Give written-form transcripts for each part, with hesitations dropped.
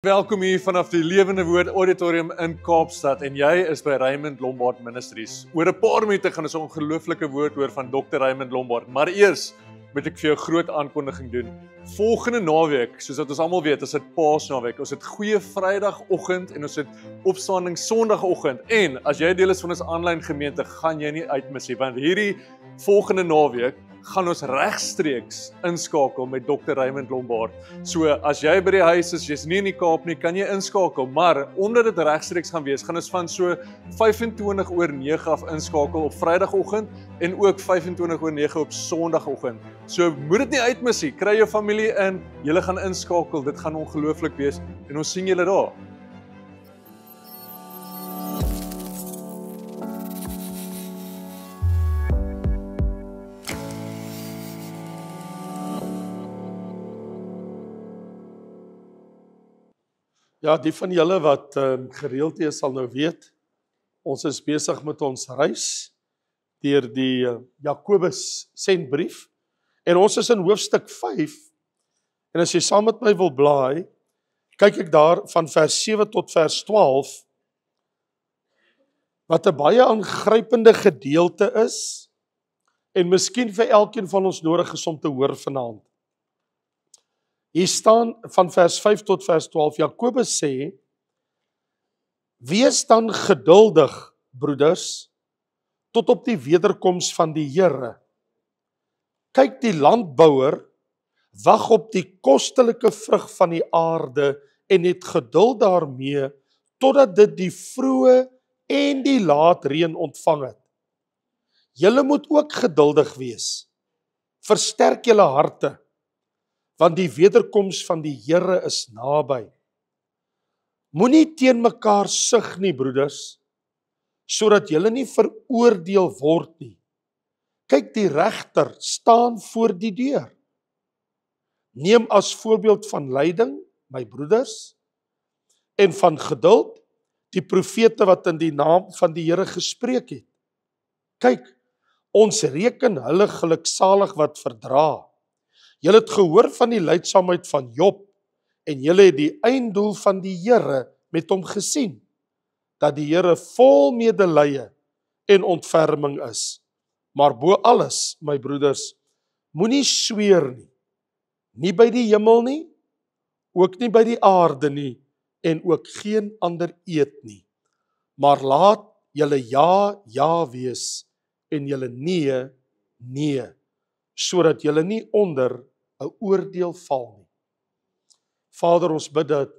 Welkom hier vanaf die Lewende Woord Auditorium in Kaapstad en jy is by Raymond Lombard Ministries. Oor 'n paar minute gaan ons 'n ongelooflike woord hoor van Dr. Raymond Lombard, maar eers moet ek vir jou 'n groot aankondiging doen. Volgende naweek, soos wat ons almal weet, is dit Paasnaweek. Ons het Goeie Vrydagoggend en ons het Opstanding Sondagoggend. En as jy deel is van ons aanlyn gemeente, gaan jy nie uitmis nie, want hierdie volgende naweek gaan ons regstreeks inskakel met Dr. Raymond Lombard. So as jy by die huis is, jy's nie in die Kaap nie, kan jy inskakel, maar omdat dit regstreeks gaan wees, gaan ons van so 25:09 af inskakel op Vrydagoggend en ook 25:09 op Sondagoggend. So moet dit nie uitmis nie. Kry jou familie in, julle gaan inskakel. Dit gaan ongelooflik wees en ons sien julle daar. Ja, die van julle wat gereeld is sal nou weet, ons is besig met ons reis deur die Jakobus sendbrief en ons is in hoofstuk 5 en as jy saam met my wil blaai, kyk ek daar van vers 7 tot vers 12 wat 'n baie aangrypende gedeelte is en miskien vir elkeen van ons nodig is om te hoor vanaand. Hier staan van vers 5 tot vers 12, Jakobus sê, wees dan geduldig, broeders, tot op die wederkoms van die Here. Kyk, die landbouer wag op die kostelike vrug van die aarde en het geduld daarmee, totdat dit die vroeë en die laatreën ontvang het. Julle moet ook geduldig wees. Versterk julle harte, want die wederkoms van die Here is naby. Moenie teen mekaar sug nie, broeders, sodat julle nie veroordeel word nie. Kyk, die regter staan voor die deur. Neem as voorbeeld van lyding, my broeders, en van geduld, die profete wat in die naam van die Here gespreek het. Kyk, ons reken hulle geluksalig wat verdra. Julle het gehoor van die lydsaamheid van Job en julle het die einddoel van die Here met hom gesien, dat die Here vol medelee en ontferming is. Maar bo alles, my broeders, moenie sweer nie, nie by die hemel nie, ook nie by die aarde nie en ook geen ander eed nie. Maar laat julle ja, ja wees en julle nee, nee, sodat julle nie onder 'n oordeel val nie. Vader, ons bid dat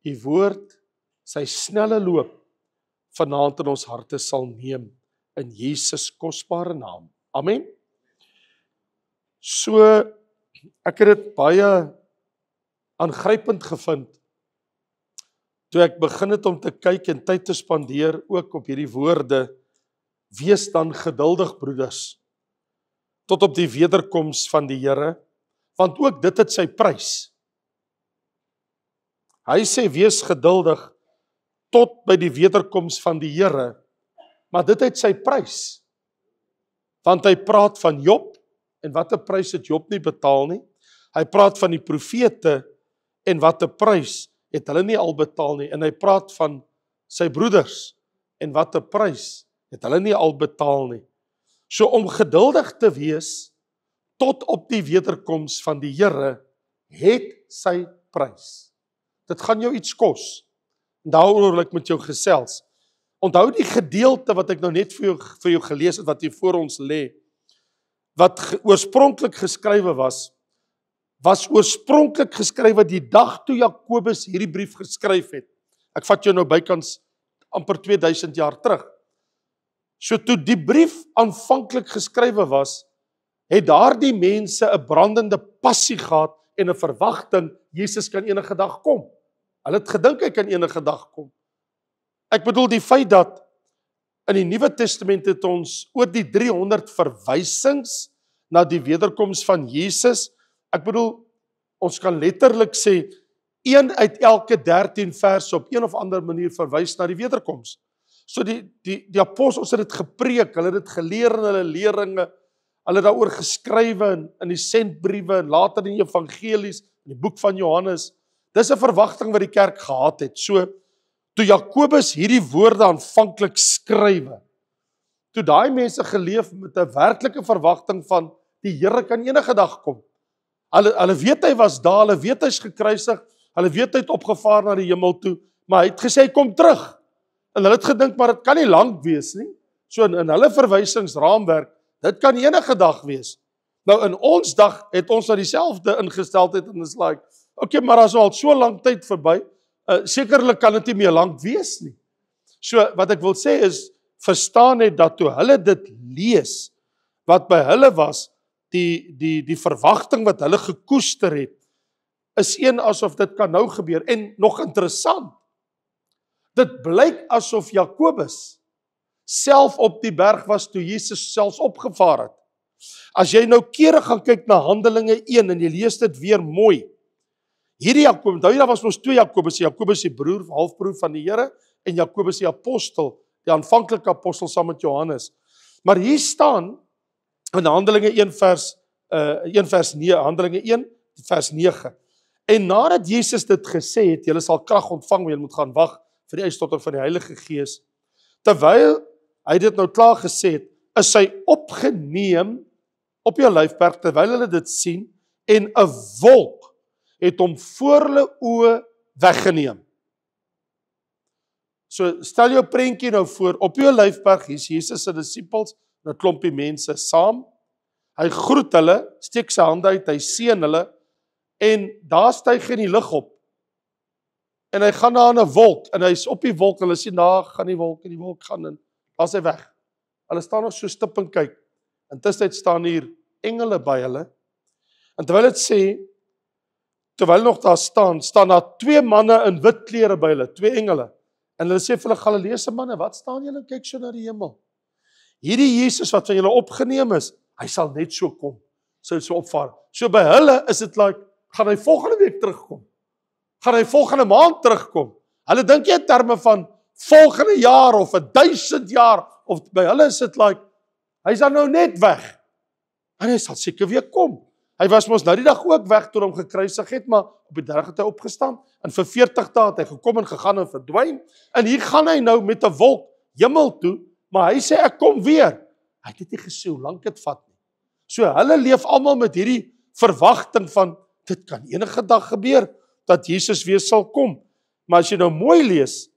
u woord sy snelle loop vanaand in ons harte sal neem in Jesus kosbare naam. Amen. So, ek het dit baie aangrypend gevind toe ek begin het om te kyk en tyd te spandeer ook op hierdie woorde, wees dan geduldig, broeders, tot op die wederkoms van die Here, want ook dit het sy prys. Hy sê, wees geduldig tot by die wederkoms van die Here, maar dit het sy prys. Want hy praat van Job, en wat 'n prys het Job nie betaal nie. Hy praat van die profete, en wat 'n prys het hulle nie al betaal nie. En hy praat van sy broeders, en wat 'n prys het hulle nie al betaal nie. So om geduldig te wees tot op die wederkoms van die Here het sy prys. Dit gaan jou iets kos. Daaroor wil ek met jou gesels. Onthou die gedeelte wat ek nou net vir jou gelees het, wat hier voor ons lê, wat oorspronklik geskrywe was oorspronklik geskrywe die dag toe Jakobus hierdie brief geskryf het. Ek vat jou nou bykans amper 2000 jaar terug. So toe die brief aanvanklik geskrywe was, het daardie mense 'n brandende passie gehad en 'n verwagting, Jesus kan enige dag kom. Hulle het gedink hy kan enige dag kom. Ek bedoel die feit dat in die Nuwe Testament het ons oor die 300 verwysings na die wederkoms van Jesus. Ek bedoel, ons kan letterlik sê, 1 uit elke 13 verse op een of ander manier verwys na die wederkoms. So die apostels het dit gepreek, hulle het dit geleer in hulle leringe, hulle het daaroor geskrywe in die sendbriewe en later in die evangelies, in die boek van Johannes. Dis 'n verwagting wat die kerk gehad het. So, toe Jakobus hierdie woorde aanvanklik skrywe, toe daai mense geleef met 'n werklike verwagting van die Here kan enige dag kom. Hulle weet hy was daar, hulle weet hy's gekruisig, hulle weet hy het opgevaar na die hemel toe, maar hy het gesê hy kom terug. En hulle het gedink, maar dit kan nie lank wees nie. So in hulle verwysingsraamwerk, dit kan enige dag wees. Nou in ons dag het ons nou dieselfde ingesteldheid en is like, okay, maar as al so lank tyd verby, sekerlik kan dit nie meer lank wees nie. So wat ek wil sê is, verstaan net dat toe hulle dit lees, wat by hulle was, die verwagting wat hulle gekoester het, is een asof dit kan nou gebeur. En nog interessant, dit blyk asof Jakobus self op die berg was toe Jesus selfs opgevaar het. As jy nou kere gaan kyk na Handelinge 1 en jy lees dit weer mooi, hierdie Jakobus, daar was ons 2 Jakobus, Jakobus die broer, halfbroer van die Here, en Jakobus die apostel, die aanvanklike apostel saam met Johannes. Maar hier staan in Handelinge 1 vers 9, Handelinge 1 vers 9. En nadat Jesus dit gesê het, julle sal krag ontvang, maar julle moet gaan wag vir die uitstorting van die Heilige Gees. Terwyl hy dit nou klaar gesê het, is hy opgeneem op die Olyfberg terwyl hulle dit sien en 'n wolk het hom voor hulle oë weggeneem. So stel jou prentjie nou voor, op die Olyfberg, hier's Jesus se disippels, 'n klompie mense saam. Hy groet hulle, steek sy hande uit, hy seën hulle en daar styg hy in die lug op. En hy gaan na 'n wolk en hy's op die wolk en hulle sien daar gaan die wolk gaan en daar's hy weg. Hulle staan nog so stip en kyk. Intussen staan hier engele by hulle. En terwyl dit sê, terwyl nog daar staan daar 2 manne in wit klere by hulle, 2 engele. En hulle sê vir hulle Galileese manne, wat staan julle en kyk so na die hemel? Hierdie Jesus wat van julle opgeneem is, hy sal net so kom. So opvaar. So by hulle is dit like, gaan hy volgende week terugkom? Gaan hy volgende maand terugkom? Hulle dink nie in terme van volgende jaar of 1000 jaar, of by hulle is dit like, hy is dan nou net weg. En hy sal seker weer kom. Hy was mos nou die dag ook weg toe hom gekruisig het, maar op die 3 het hy opgestaan. En vir 40 dae het hy gekom en gegaan en verdwyn. En hier gaan hy nou met 'n wolk hemel toe, maar hy sê ek kom weer. Hy het nie gesê hoe lank dit vat nie. So hulle leef almal met hierdie verwagting van dit kan enige dag gebeur dat Jesus weer sal kom. Maar as jy nou mooi lees,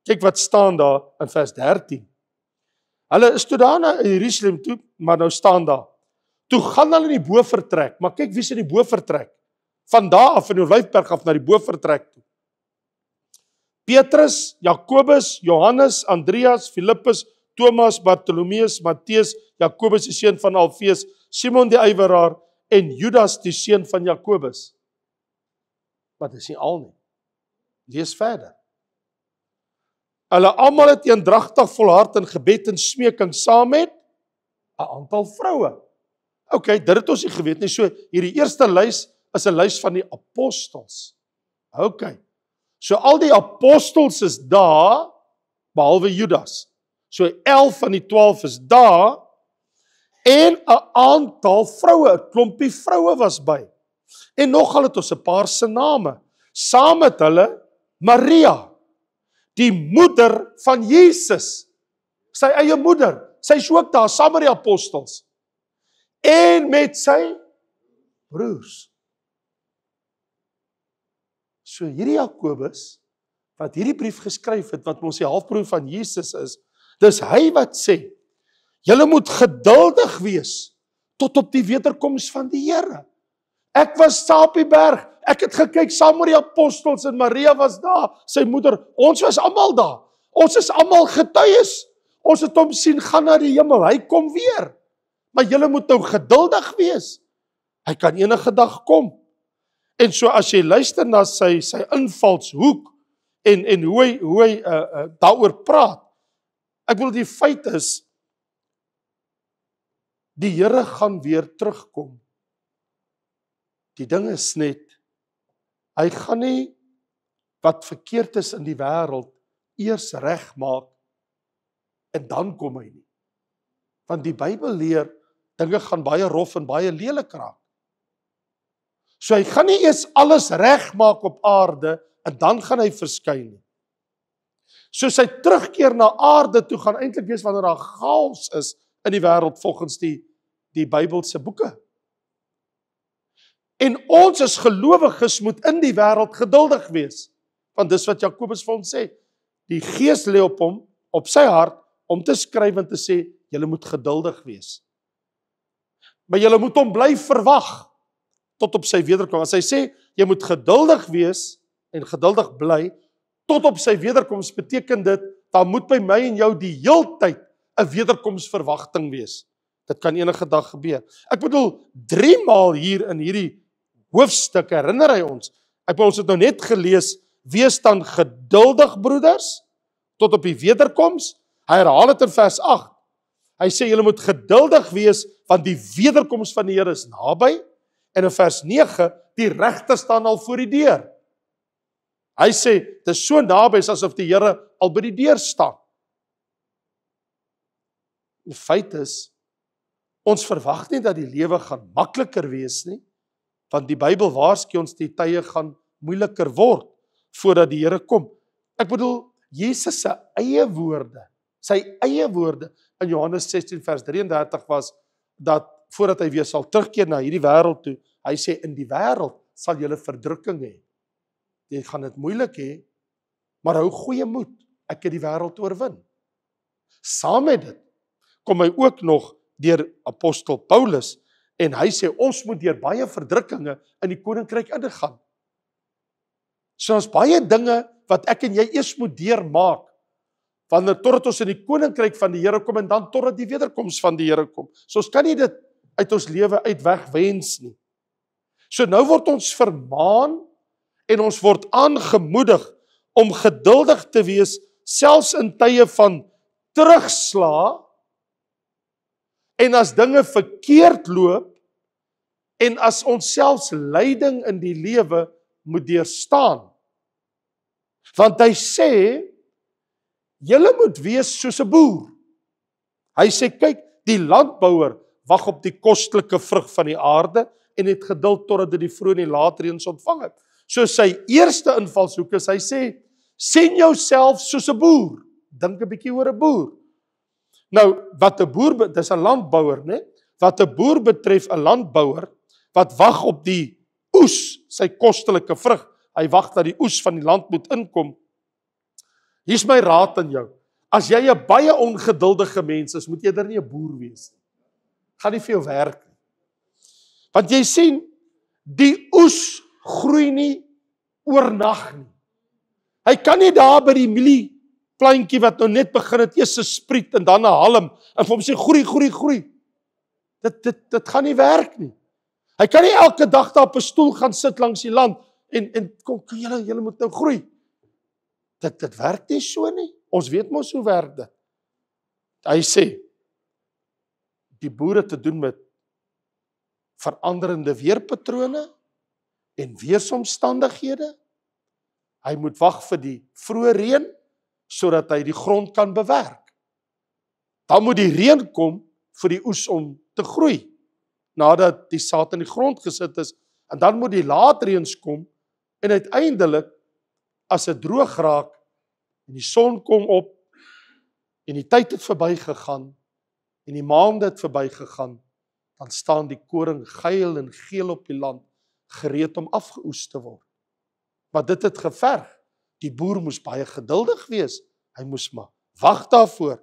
kyk wat staan daar in vers 13. Hulle is toe daar na Jerusalem toe, maar nou staan daar. Toe gaan hulle in die bovertrek, maar kyk wie's in die bovertrek. Van daar af van die Olyfberg af na die bovertrek toe. Petrus, Jakobus, Johannes, Andreas, Filippus, Thomas, Bartolomeus, Matteus, Jakobus die seun van Alfeus, Simon die ywerraar en Judas die seun van Jakobus. Maar dit is nie al nie. Lees verder. Hulle almal het eendragtig volhard in gebed en smeking saam met 'n aantal vroue. Okay, dit het ons nie geweet nie. So hierdie eerste lys is 'n lys van die apostels. Okay. So al die apostels is daar behalwe Judas. So 11 van die 12 is daar en 'n aantal vroue, 'n klompie vroue was by. En nogal het ons 'n paar se name. Saam met hulle Maria, die moeder van Jesus. Sy eie moeder. Sy is ook daar saam met die apostels. En met sy broers. So hierdie Jakobus, wat hierdie brief geskryf het, wat ons die halfbroer van Jesus is, dis hy wat sê, julle moet geduldig wees, tot op die wederkoms van die Here. Ek was daar op die berg, ek het gekyk saam met die apostels en Maria was daar, sy moeder, ons was almal daar, ons is almal getuies, ons het hom sien gaan na die hemel, hy kom weer. Maar julle moet nou geduldig wees. Hy kan enige dag kom. En so as jy luister na sy invalshoek en hoe hy daaroor praat. Ek wil die feit is die Here gaan weer terugkom. Die ding is net hy gaan nie wat verkeerd is in die wêreld eers regmaak en dan kom hy nie. Want die Bybel leer dinge gaan baie rof en baie lelik raak. So hy gaan nie eers alles regmaak op aarde en dan gaan hy verskyn nie. So sy terugkeer na aarde toe gaan eintlik wees wanneer daar chaos is in die wêreld volgens die Bybelse boeke. En ons as gelowiges moet in die wêreld geduldig wees. Want dis wat Jakobus vir ons sê. Die Gees lê op hom, op sy hart, om te skryf en te sê, julle moet geduldig wees. Maar julle moet hom bly verwag tot op sy wederkoms. As hy sê, jy moet geduldig wees en geduldig bly tot op sy wederkoms, beteken dit, daar moet by my en jou die heeltyd 'n wederkomsverwagting wees. Dit kan enige dag gebeur. Ek bedoel, 3 maal hier in hierdie hoofstuk herinner hy ons. Ons het nou net gelees, wees dan geduldig, broeders, tot op die wederkoms. Hy herhaal dit in vers 8. Hy sê, julle moet geduldig wees, want die wederkoms van die Here is naby. En in vers 9, die regter staan al voor die deur. Hy sê, dit is so naby asof die Here al by die deur staan. Die feit is, ons verwag nie dat die lewe gaan makliker wees nie, want die Bybel waarsku ons die tye gaan moeiliker word voordat die Here kom. Ek bedoel, Jesus se eie woorde, sy eie woorde in Johannes 16 vers 33 was dat voordat hy weer sal terugkeer na hierdie wêreld toe, hy sê in die wêreld sal julle verdrukking hê. Jy gaan dit moeilik hê, maar hou goeie moed, ek het die wêreld oorwin. Saam met dit kom hy ook nog deur apostel Paulus en hy sê ons moet deur baie verdrukkinge in die koninkryk ingaan. So ons baie dinge wat ek en jy eers moet deurmaak wanneer totdat ons in die koninkryk van die Here kom en dan totdat die wederkoms van die Here kom. So ons kan nie dit uit ons lewe uit wegwens nie. So nou word ons vermaan en ons word aangemoedig om geduldig te wees selfs in tye van terugslag en as dinge verkeerd loop en as ons selfs lyding in die lewe moet deurstaan. Want hy sê, julle moet wees soos 'n boer. Hy sê, kyk, die landbouer wag op die kostelike vrug van die aarde en het geduld totdat dit die vroeë en die laat reëns ontvang het. So sy eerste invalshoek is, hy sê, sien jouself soos 'n boer. Dink 'n bietjie oor 'n boer. Nou, wat 'n boer, dis 'n landbouer, né? Wat 'n boer betref, 'n landbouer wat wag op die oes, sy kostelike vrug. Hy wag dat die oes van die land moet inkom. Hier's my raad aan jou. As jy 'n baie ongeduldige mens is, moet jy nie 'n boer wees nie. Gaan nie vir jou werk nie. Want jy sien, die oes groei nie oornag nie. Hy kan nie daar by die mielieplantjie wat nou net begin het, eers 'n spriet en dan 'n halm en vir hom sê groei. Dit gaan nie werk nie. Hy kan nie elke dag daar op 'n stoel gaan sit langs die land en kom julle moet nou groei. Dit werk nie so nie. Ons weet mos hoe werk dit. Hy sê die boere te doen met veranderende weerpatrone en weeromstandighede. Hy moet wag vir die vroeë reën sodat hy die grond kan bewerk. Dan moet die reën kom vir die oes om te groei nadat die saad in die grond gesit is en dan moet die laatreëns kom en uiteindelik as dit droog raak en die son kom op en die tyd het verbygegaan en die maande het verbygegaan, dan staan die koring geil en geel op die land, gereed om afgeoes te word. Maar dit het geverg. Die boer moes baie geduldig wees. Hy moes maar wag daarvoor.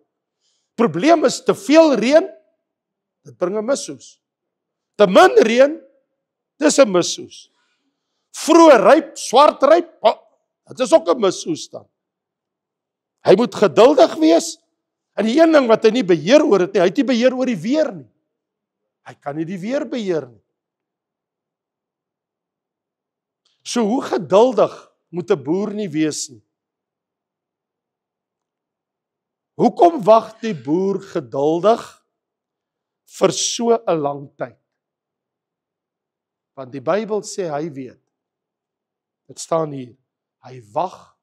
Probleem is te veel reën, dit bring 'n misoes. Te min reën, dis 'n misoes. Vroeë ryp, swart ryp, dit is ook 'n misoes dan. Hy moet geduldig wees. En die een ding wat hy nie beheer oor het nie, hy het nie beheer oor die weer nie. Hy kan nie die weer beheer nie. So hoe geduldig moet 'n boer nie wees nie? Hoekom wag die boer geduldig vir so 'n lang tyd? Want die Bybel sê hy weet. Dit staan hier. Hy wag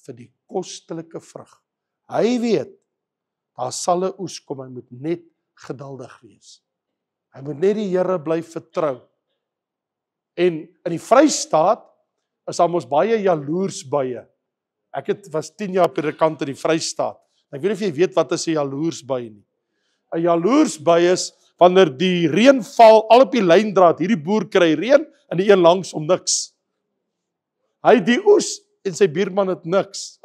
vir die kostelike vrug. Hy weet, daar sal 'n oes kom, hy moet net geduldig wees. Hy moet net die Here bly vertrou. En in die Vrystaat is daar mos baie jaloersbuie. Ek was 10 jaar predikant in die Vrystaat. Ek weet nie of jy weet wat is 'n jaloersbui nie. 'n Jaloersbui is wanneer die reën val al op die lyndraad, hierdie boer kry reën en die een langs om niks. Hy het die oes en sy buurman het niks.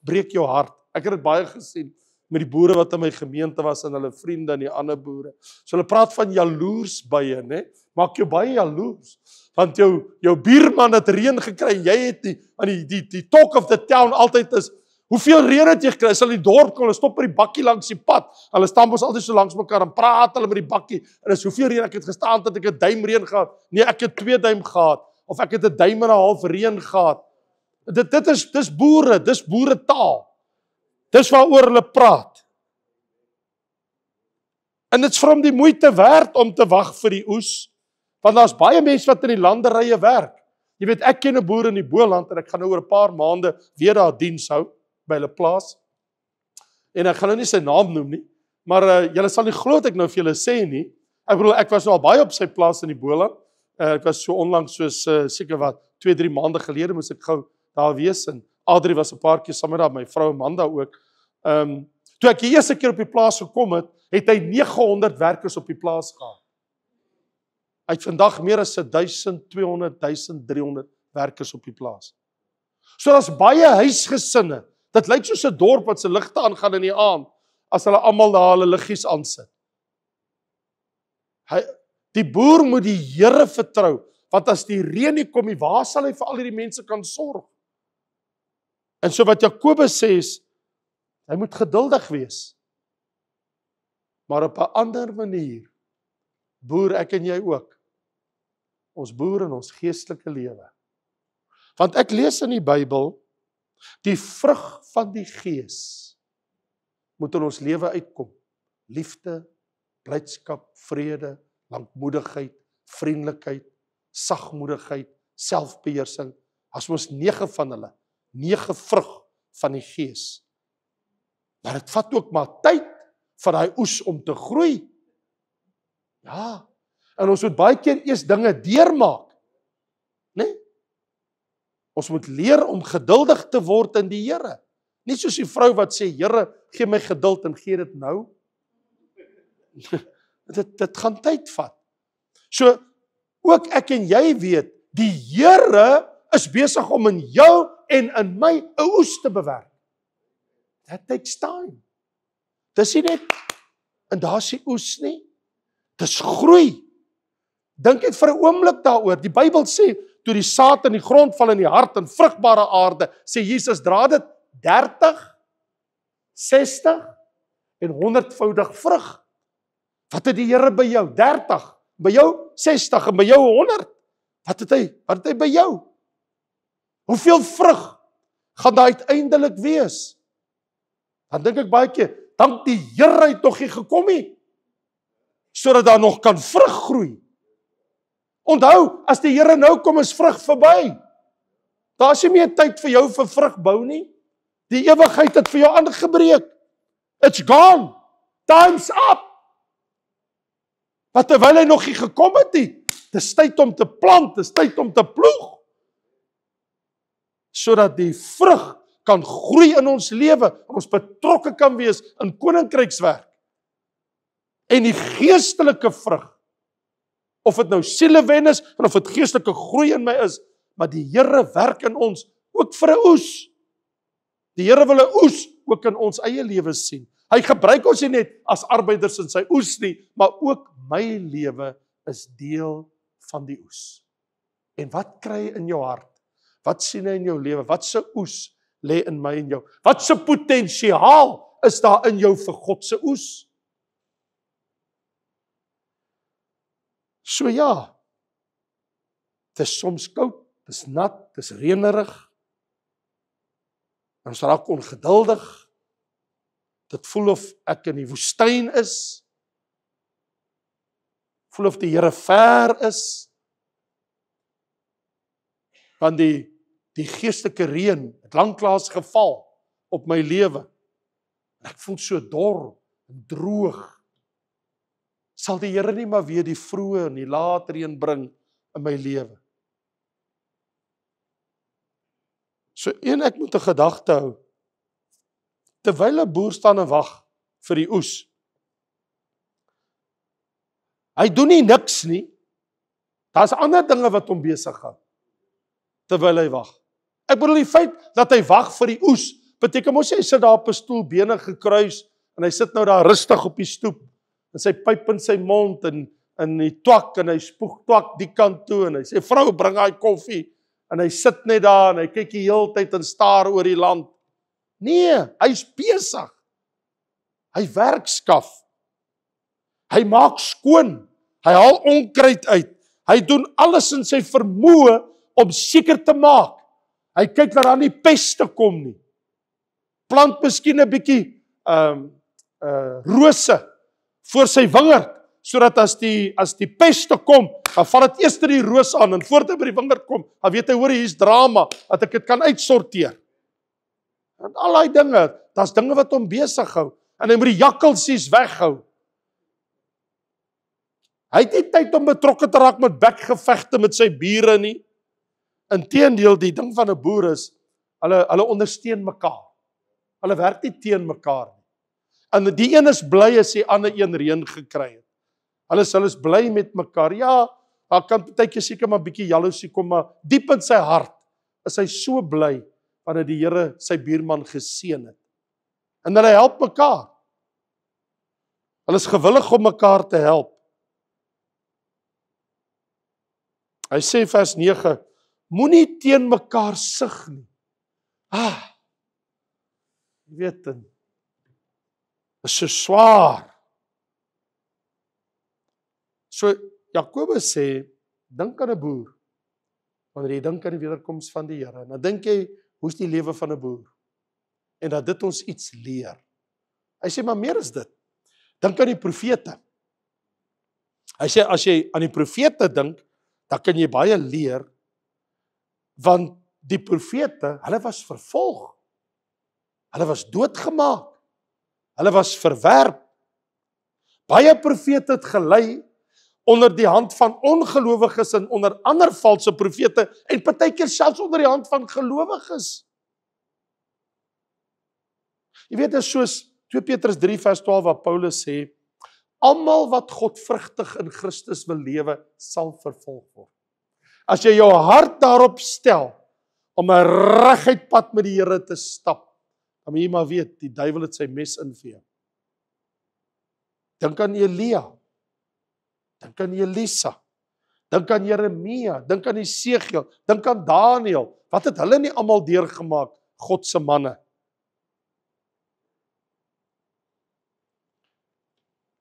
Breek jou hart. Ek het dit baie gesien met die boere wat in my gemeente was en hulle vriende en die ander boere. So hulle praat van jaloersbuie, né? Maak jou baie jaloers. Want jou buurman het reën gekry en jy het nie. Want die talk of the town altyd is, hoeveel reën het jy gekry? As hulle in die dorp kom, hulle stop by die bakkie langs die pad. Hulle staan mos altyd so langs mekaar en praat hulle met die bakkie. En is hoeveel reën? Ek het gestaan dat ek 'n duim reën gehad. Nee, ek het 2 duim gehad. Of ek het 'n duim en 'n half reën gehad. Dis boere, dis boeretaal. Dis waaroor hulle praat. En dit's vir hom die moeite werd om te wag vir die oes, want daar's baie mense wat in die landerye werk. Jy weet, ek ken 'n boer in die Boland en ek gaan nou oor 'n paar maande weer daar diens hou by hulle plaas. En ek gaan nou nie sy naam noem nie, maar julle sal nie glo wat ek nou vir julle sê nie. Ek bedoel, ek was nou al baie op sy plaas in die Boland. Ek was so onlangs soos seker wat 2-3 maande gelede moes ek gou daar wees en Adri was 'n paar keer saam met daar, my vrou Amanda ook. Toe ek die eerste keer op die plaas gekom het, het hy 900 werkers op die plaas gehad. Hy het vandag meer as 1200, 1300 werkers op die plaas. So daar's baie huisgesinne. Dit lyk soos 'n dorp wat se ligte aangaan in die aand as hulle almal daar hulle liggies aansit. Die boer moet die Here vertrou, want as die reën nie kom nie, waar sal hy vir al hierdie mense kan sorg? En so wat Jakobus sê is, hy moet geduldig wees. Maar op 'n ander manier boer ek en jy ook. Ons boer in ons geestelike lewe. Want ek lees in die Bybel, die vrug van die Gees moet in ons lewe uitkom. Liefde, blydskap, vrede, lankmoedigheid, vriendelikheid, sagmoedigheid, selfbeheersing. As ons 9 van hulle, 9 vrug van die Gees. Maar dit vat ook maar tyd vir daai oes om te groei. Ja, en ons moet baie keer eers dinge deurmaak. Né? Ons moet leer om geduldig te word in die Here. Nie soos die vrou wat sê, Here, gee my geduld en gee dit nou. Dit gaan tyd vat. So, ook ek en jy weet, die Here is besig om in jou en in my 'n oes te bewerk. That takes time. Dis nie net, en daar's die oes nie. Dis groei. Dink net vir 'n oomblik daaroor. Die Bybel sê, toe die saad in die grond val in die hart en vrugbare aarde, sê Jesus, dra dit 30, 60 en 100voudig vrug. Wat het die Here by jou? 30, by jou 60 en by jou 100. Wat het hy by jou? Hoeveel vrug gaan daar uiteindelik wees? Dan dink ek baie keer, dank die Here het nog nie gekom nie, sodat daar nog kan vrug groei. Onthou, as die Here nou kom, is vrug verby. Daar is nie meer tyd vir jou vir vrugbou nie. Die ewigheid het vir jou aangebreek. It's gone. Time's up. Maar terwyl hy nog nie gekom het nie, dis tyd om te plant, dis tyd om te ploeg. Sodat die vrug kan groei in ons lewe, en ons betrokke kan wees in koninkrykswerk. En die geestelike vrug, of dit nou sielewen is, en of dit geestelike groei in my is, maar die Here werk in ons, ook vir 'n oes. Die Here wil 'n oes ook in ons eie lewe sien. Hy gebruik ons nie net as arbeiders in sy oes nie, maar ook my lewe is deel van die oes. En wat kry jy in jou hart? Wat sien jy in jou lewe? Wat se oes lê in my en jou? Wat se potensiaal is daar in jou vir God se oes? So ja, dit is soms koud, dit is nat, dit is reënerig. Ons raak ongeduldig. Dit voel of ek in die woestyn is. Voel of die Here ver is. Want die geestelike reën het lanklaas geval op my lewe. En ek voel so dor en droog. Sal die Here nie maar weer die vroeë en die laat reën bring in my lewe. So ek moet 'n gedagte hou. Terwyl 'n boer staan en wag vir die oes. Hy doen nie niks nie. Daar's ander dinge wat hom besig hou terwyl hy wag. Ek bedoel die feit dat hy wag vir die oes, beteken mos hy sit daar op 'n stoel, bene gekruis en hy sit nou daar rustig op die stoep en sy pyp in sy mond en hy twak en hy spoeg twak die kant toe en hy sê vrou bring hy koffie en hy sit net daar en hy kyk die hele tyd en staar oor die land. Nee, hy's besig. Hy werk skaf. Hy maak skoon. Hy haal onkruid uit. Hy doen alles in sy vermoë om seker te maak. Hy kyk dat daar nie peste kom nie. Plant miskien 'n bietjie rose voor sy wingerd, sodat as die peste kom, dan val dit eers die roos aan en voordat hy by die wingerd kom, dan weet hy hoor hier's drama, dat ek dit kan uitsorteer. En al daai dinge, daar's dinge wat hom besig hou en hy moet die jakkalsies weghou. Hy het nie tyd om betrokke te raak met bekgevegte met sy bure nie. Inteendeel, die ding van 'n boer is, hulle ondersteun mekaar. Hulle werk nie teen mekaar nie. En die een is bly as die ander een reën gekry het. Hulle is bly met mekaar. Ja, daar kan partykeer seker maar 'n bietjie jaloesie kom, maar diep in sy hart is hy so bly wanneer die Here sy buurman geseën het. En hulle help mekaar. Hulle is gewillig om mekaar te help. Hy sê vers 9, moenie teen mekaar sug nie. Jy weet, dit is so swaar. So, Jakobus sê, dink aan 'n boer, wanneer jy dink aan die wederkoms van die Here, dan dink jy, hoe's die lewe van 'n boer? En dat dit ons iets leer. Hy sê, maar meer is dit. Dink aan die profete. Hy sê, as jy aan die profete dink, dan kan jy baie leer, want die profete, hulle was vervolg. Hulle was doodgemaak. Hulle was verwerp. Baie profete het gelei onder die hand van ongelowiges en onder ander valse profete en partykeer selfs onder die hand van gelowiges. Jy weet, dit is soos 2 Petrus 3 vers 12 waar Paulus sê, almal wat godvrugtig in Christus wil lewe, sal vervolg word. As jy jou hart daarop stel om 'n reguit pad met die Here te stap, dan moet jy maar weet, die duiwel het sy mes in vir jou. Dink aan Elia, dink aan Elisa, dink aan Jeremia, dink aan Esegiel, dink aan Daniël. Wat het hulle nie almal deurgemaak, God se manne?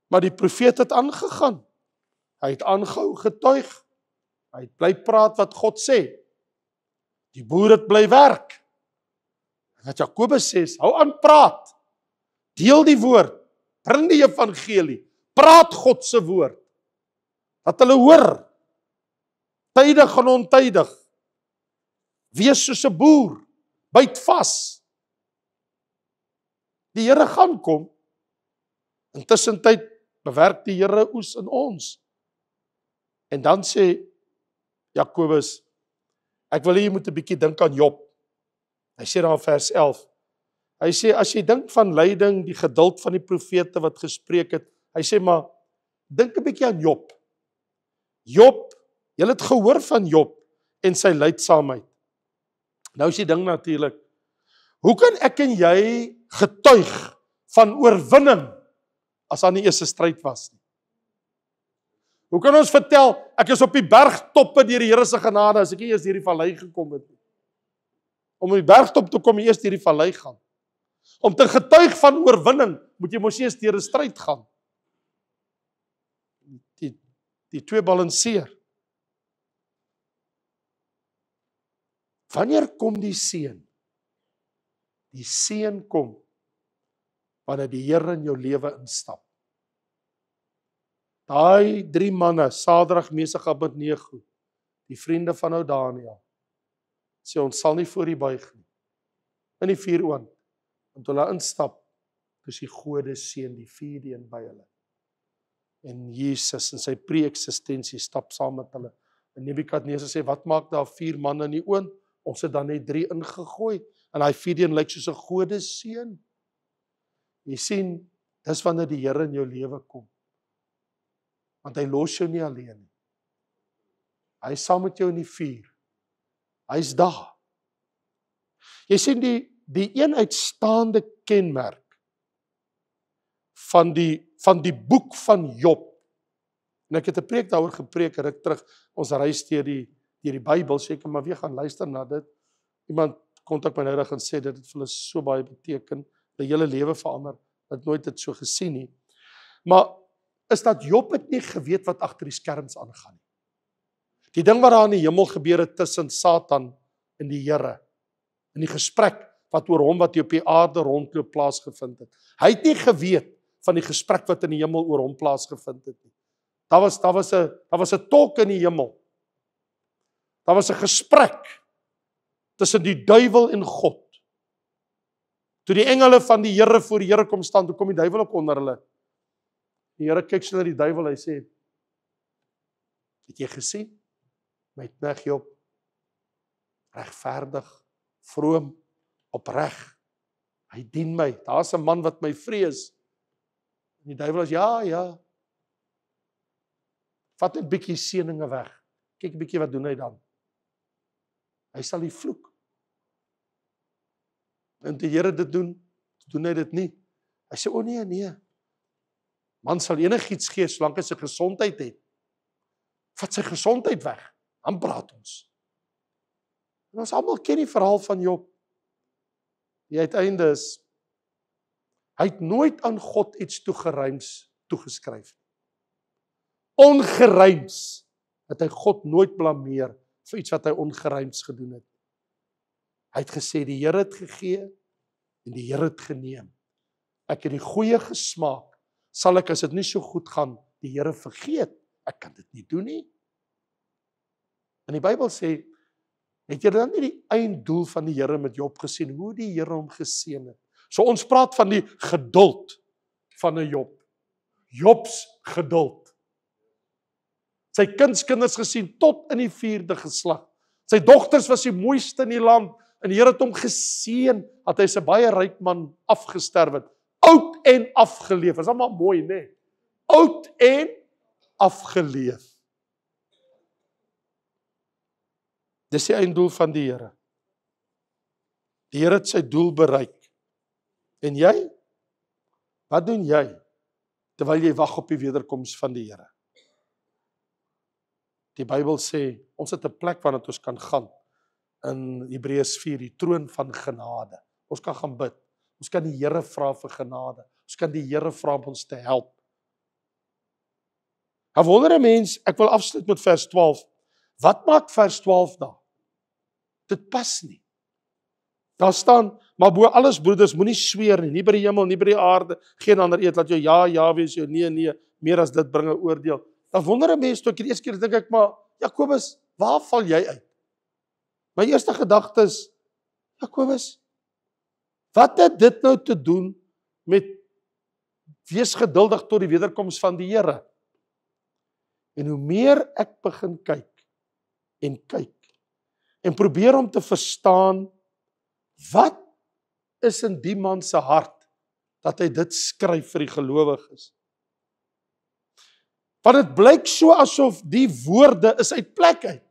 Maar die profeet het aangegaan. Hy het aangehou getuig. Hy het bly praat wat God sê. Die boer het bly werk. Wat Jakobus sê, hou aan praat. Deel die woord. Bring die evangelie. Praat God se woord. Dat hulle hoor. Tydig en ontydig. Wees soos 'n boer. Byt vas. Die Here gaan kom. Intussen tyd bewerk die Here oes in ons. En dan sê Jakobus, ek wil hê jy moet 'n bietjie dink aan Job. Hy sê daar in vers 11. Hy sê as jy dink van lyding, die geduld van die profete wat gespreek het, hy sê maar dink 'n bietjie aan Job. Job, julle het gehoor van Job en sy lydsaamheid. Nou is die ding natuurlik, hoe kan ek en jy getuig van oorwinning as daar nie eers 'n stryd was nie? Hoe kan ons vertel, ek is op die bergtoppe deur die Here se genade, as ek nie eers deur die vallei gekom het nie? Om op die bergtop te kom, jy eers deur die vallei gaan. Om te getuig van oorwinning, moet jy mos eers deur 'n stryd gaan. Die twee balanseer. Wanneer kom die seën? Die seën kom wanneer die Here in jou lewe instap. Daai 3 manne, Sadrag, Mesach, Abednego, die vriende van ou Daniël, sê ons sal nie voor U buig nie. In die vuuroond, want hulle instap, dis die gode seën, die vuur die in by hulle. En Jesus in sy pre-eksistensie stap saam met hulle. En Nebukadneser sê, wat maak daar 4 manne in die oond? Ons het dan net 3 ingegooi. En hy 4 lyk soos 'n godeseun. Jy sien, dis wanneer die Here in jou lewe kom. Want hy los jou nie alleen nie. Hy is saam met jou in die vuur. Hy's daar. Jy sien die een uitstaande kenmerk van die boek van Job. En ek het 'n preek daaroor gepreek, ruk terug. Ons reis deur die Bybel, seker maar weer gaan luister na dit. Iemand kontak my nou en sê dit het vir hulle so baie beteken, die hele lewe verander. Het nooit dit so gesien nie. Maar is dat Job het nie geweet wat agter die skerms aangaan nie. Die ding wat daar in die hemel gebeur het tussen Satan en die Here, in die gesprek wat oor hom wat hier op die aarde rondloop plaasgevind het. Hy het nie geweet van die gesprek wat in die hemel oor hom plaasgevind het nie. Daar was 'n talk in die hemel. Daar was 'n gesprek tussen die duiwel en God. Toe die engele van die Here voor die Here kom staan, toe kom die duiwel ook onder hulle. Die Here kyk so na die duiwel, hy sê, het jy gesien? My knegt Job, regverdig, vroom, opreg. Hy dien my. Daar's 'n man wat my vrees. En die duiwel is, ja. Vat 'n bietjie seëninge weg. Kyk 'n bietjie wat doen hy dan. Hy sal die vloek. En die Here dit doen hy dit nie. Hy sê, o nee. Man sal enigiets gee, solank hy sy gesondheid het. Vat sy gesondheid weg. Dan praat ons. En ons almal ken die verhaal van Job. Die uiteinde is, hy het nooit aan God iets toegeruims toegeskryf. Ongeruims het hy God nooit blameer vir iets wat hy ongeruims gedoen het. Hy het gesê, die Here het gegee en die Here het geneem. Ek het die goeie gesmaak, sal ek as dit nie so goed gaan, die Here vergeet. Ek kan dit nie doen nie. En die Bybel sê, het jy dan nie die einddoel van die Here met Job gesien, hoe die Here hom geseën het? So ons praat van die geduld van 'n Job. Jobs geduld. Sy kinders gesien tot in die 4de geslag. Sy dogters was die mooiste in die land en die Here het hom geseën dat hy 'n baie ryk man afgesterf het. Oud en afgeleef. Is almal mooi, né? Oud en afgeleef. Dis die einddoel van die Here. Die Here het sy doel bereik. En jy? Wat doen jy terwyl jy wag op die wederkoms van die Here? Die Bybel sê, ons het 'n plek waarna ons kan gaan. In Hebreërs 4, die troon van genade. Ons kan gaan bid. Ons kan die Here vra vir genade. Ons kan die Here vra om ons te help. Nou wonder 'n mens, ek wil afsluit met vers 12. Wat maak vers 12 daar? Dit pas nie. Daar staan, maar bo alles broeders, moenie sweer nie by die hemel, nie by die aarde, geen ander eed, laat jou ja wees, jou nee, meer as dit bring 'n oordeel. Dan wonder 'n mens, toe ek die eerste keer dink ek, maar Jakobus, waar val jy uit? My eerste gedagte is, Jakobus, wat het dit nou te doen met wees geduldig tot die wederkoms van die Here? En hoe meer ek begin kyk en probeer om te verstaan, wat is in die man se hart dat hy dit skryf vir die gelowiges? Want dit blyk so asof die woorde is uit plek uit.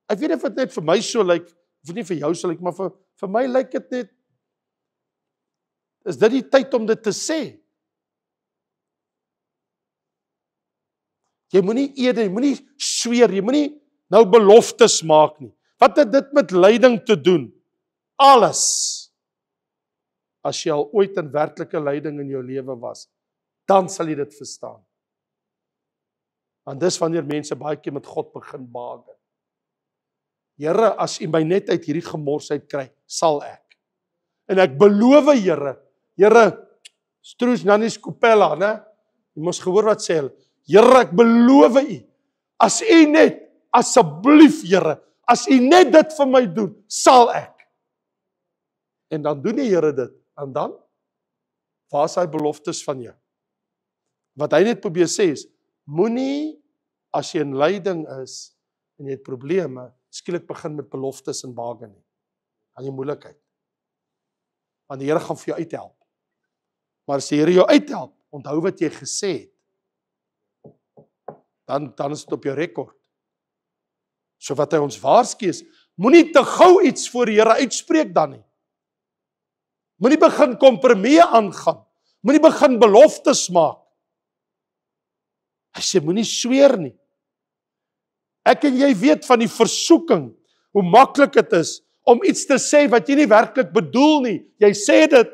Ek weet nie of dit net vir my so lyk, of nie vir jou so lyk, maar vir my lyk dit net, is dit die tyd om dit te sê? Jy moenie eed, jy moenie sweer, jy moenie nou beloftes maak nie. Wat het dit met lyding te doen? Alles. As jy al ooit in werklike lyding in jou lewe was, dan sal jy dit verstaan. Want dis wanneer mense baie keer met God begin baken. Here, as U my net uit hierdie gemors uit kry, sal ek. En ek beloof, Here, Stroos Nannies Kopella, né? Jy mos gehoor wat sê hulle. Here, ek beloof U, as U net, asseblief Here, as U net dit vir my doen, sal ek. En dan doen die Here dit. En dan, waar is hy beloftes van jou? Wat hy net probeer sê is, moenie, as jy in lyding is, en jy het probleme, skielik begin met beloftes en wagen nie. Aan jy moeilikheid. Want die Here gaan vir jou uithelp. Maar as die Here jou uithelp, onthou wat jy gesê het, dan is dit op jou rekord. So wat hy ons waarsku is, moenie te gou iets voor die Here uitspreek dan nie. Moenie begin kompromieë aangaan. Moenie begin beloftes maak. Hy sê, moenie sweer nie. Ek en jy weet van die versoeking, hoe maklik dit is, om iets te sê wat jy nie werklik bedoel nie. Jy sê dit,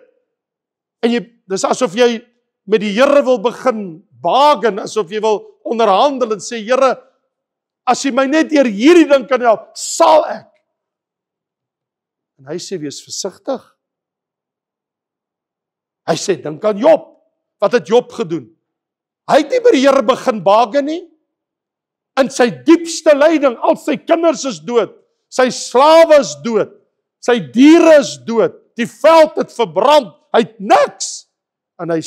en dis asof jy met die Here wil begin bagen, asof jy wil onderhandel en sê, Here, as jy my net deur hierdie ding kan help, sal ek. En hy sê, wees versigtig. Hy sê, dink aan Job. Wat het Job gedoen? Hy het nie by die Here begin bagen nie. In sy diepste lyding, al sy kinders is dood, sy slawe is dood, sy diere is dood, die veld het verbrand, hy het niks. En hy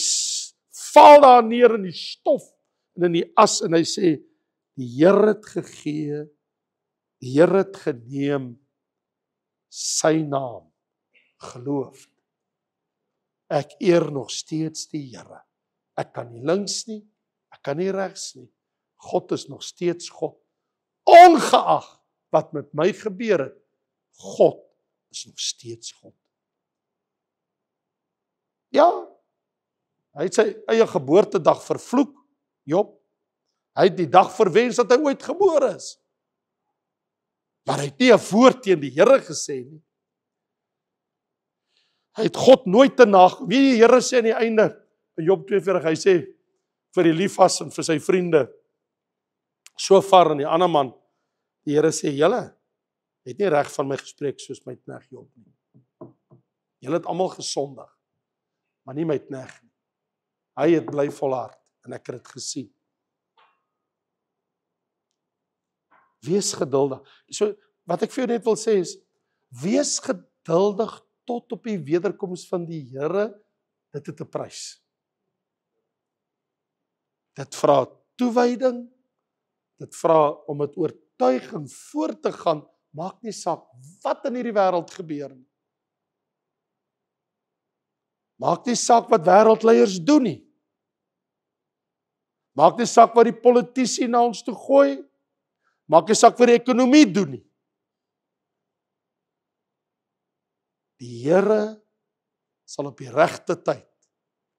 val daar neer in die stof en in die as en hy sê, die Here het gegee, die Here het geneem, sy naam geloof. Ek eer nog steeds die Here. Ek kan nie links nie, ek kan nie regs nie. God is nog steeds God. Ongeag wat met my gebeur het, God is nog steeds God. Ja, hy het sy eie geboortedag vervloek, Job. Hy het die dag verwens dat hy ooit gebore is. Maar hy het nie 'n woord teen die Here gesê nie. Hy het God nooit te nag. Wie die Here sê aan die einde, in Job 42, hy sê, vir die liefas en vir sy vriende, Sofar en die ander man, die Here sê, julle het nie reg van my gespreek soos my knegt Job nie. Julle het almal gesondig, maar nie my knegt nie. Hy het bly volhard, en ek het dit gesien. Wees geduldig. So, wat ek vir jou net wil sê is, wees geduldig tot op die wederkoms van die Here, dit het 'n prys. Dit vra toewyding, dit vra om met oortuiging voort te gaan, maak nie saak wat in hierdie wêreld gebeur nie. Maak nie saak wat wêreldleiers doen nie. Maak nie saak wat die politici na ons toe gooi. Maak nie saak wat die ekonomie doen nie. Die Here sal op die regte tyd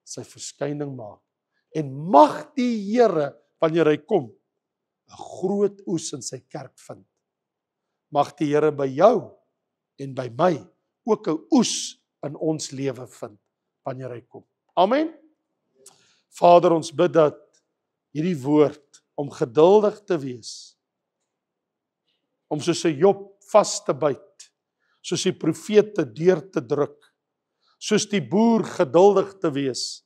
sy verskyning maak. En mag die Here, wanneer hy kom, 'n groot oes in sy kerk vind. Mag die Here by jou en by my ook 'n oes in ons lewe vind, wanneer hy kom. Amen. Vader, ons bid dat hierdie woord om geduldig te wees, om soos 'n Job vas te byt, soos die profete deur te druk, soos die boer geduldig te wees.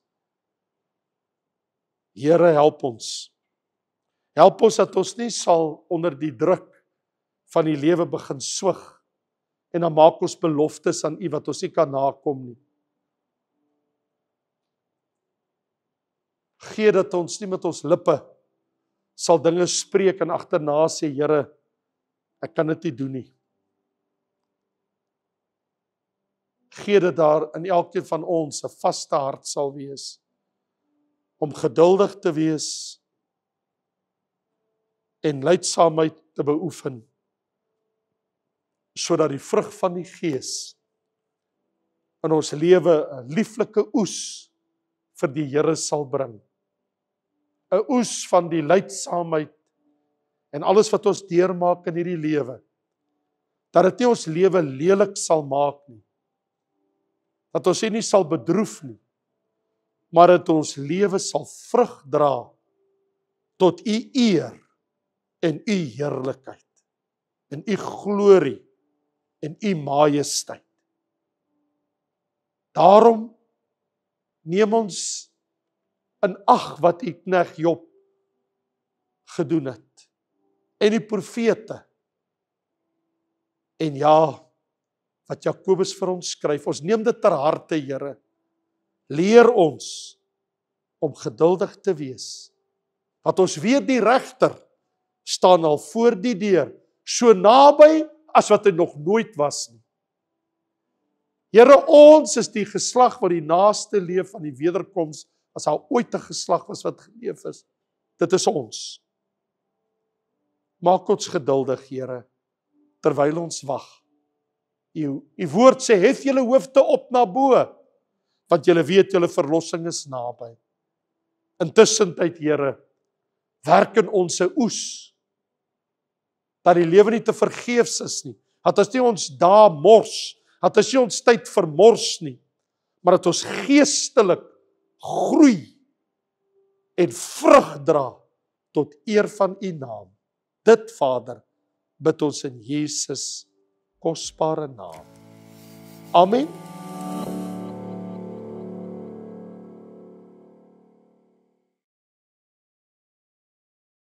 Here, help ons. Help ons dat ons nie sal onder die druk van die lewe begin swig en dan maak ons beloftes aan U wat ons nie kan nakom nie. Gee dat ons nie met ons lippe sal dinge spreek en agterna sê, Here, ek kan dit nie doen nie. Gee dat daar in elkeen van ons 'n vaste hart sal wees, om geduldig te wees en lydsaamheid te beoefen, sodat die vrug van die Gees in ons lewe 'n lieflike oes vir die Here sal bring. 'n Oes van die lydsaamheid en alles wat ons deurmaak in hierdie lewe, dat dit nie ons lewe lelik sal maak nie, dat ons nie sal bedroef nie, maar dat ons lewe sal vrug dra tot U eer en U heerlikheid, en U glorie en U majesteit. Daarom neem ons in ag wat U knegt Job gedoen het, en die profete, en ja, wat Jakobus vir ons skryf, ons neem dit ter harte, Here. Leer ons om geduldig te wees, want ons weet die regter staan al voor die deur so naby as wat hy nog nooit was nie. Here, ons is die geslag wat die naaste leef aan die wederkoms, as daar ooit 'n geslag was wat geleef is. Dit is ons. Maak ons geduldig, Here, terwyl ons wag. U woord sê, hef julle hoofde op na bo, want julle weet julle verlossing is naby. Intussen tyd, Here, werk in ons 'n oes, dat die lewe nie te vergeefs is nie, dat ons nie ons dae mors, dat ons nie ons tyd vermors nie, maar dat ons geestelik groei en vrug dra tot eer van U naam. Dit, Vader, bid ons in Jesus kosbare naam. Amen.